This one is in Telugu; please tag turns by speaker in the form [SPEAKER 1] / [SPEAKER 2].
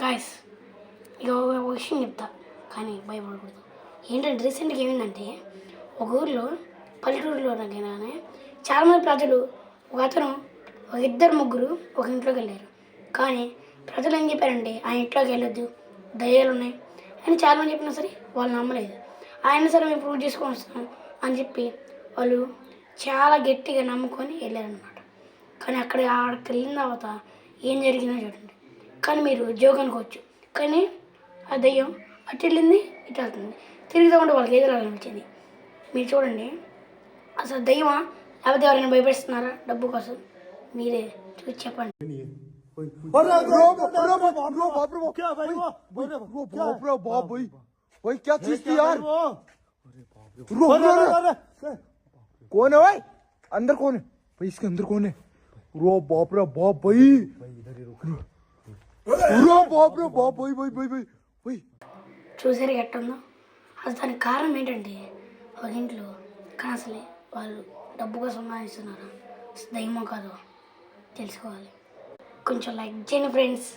[SPEAKER 1] గాయస్ ఇక ఒక విషయం చెప్తా కానీ భయపడకూడదు. ఏంటంటే రీసెంట్గా ఏమైందంటే ఒక ఊరిలో పల్లెటూరులో దగ్గరనే చాలామంది ప్రజలు ఒక ఇద్దరు ముగ్గురు ఒక ఇంట్లోకి వెళ్ళారు. కానీ ప్రజలు ఏం చెప్పారంటే ఆ ఇంట్లోకి వెళ్ళొద్దు, దయ్యాలు ఉన్నాయి అని చాలామంది చెప్పినా సరే వాళ్ళు నమ్మలేదు. ఆయన సరే మేము ప్రూవ్ చేసుకొని వస్తాం అని చెప్పి వాళ్ళు చాలా గట్టిగా నమ్ముకొని వెళ్ళారనమాట. కానీ ఆడికి వెళ్ళిన తర్వాత ఏం జరిగిందో చూడండి. కానీ మీరు జోక్ అనుకోవచ్చు, కానీ ఆ దయ్యం అటు వెళ్ళింది ఇటు వెళ్తుంది, తిరుగుతూ ఉంటే వాళ్ళకి ఏదో అనిపించింది. మీరు చూడండి, అసలు దయ్యమా లేకపోతే ఎవరైనా భయపడిస్తున్నారా డబ్బు కోసం? మీరే చూసి చెప్పండి.
[SPEAKER 2] कौन है भाई? अंदर कौन है भाई? इसके अंदर कौन है? रो बाप रे बाप भाई, रो बाप रे बाप भाई भाई भाई भाई भाई.
[SPEAKER 1] చూసారు ఎట్టుందో. అసలు దానికి కారణం ఏంటంటే ఒక ఇంట్లో కానీ అసలే వాళ్ళు డబ్బు కోసం సంపాదిస్తున్నారా దయ్యమో కాదో తెలుసుకోవాలి. కొంచెం లైక్ చేయండి ఫ్రెండ్స్.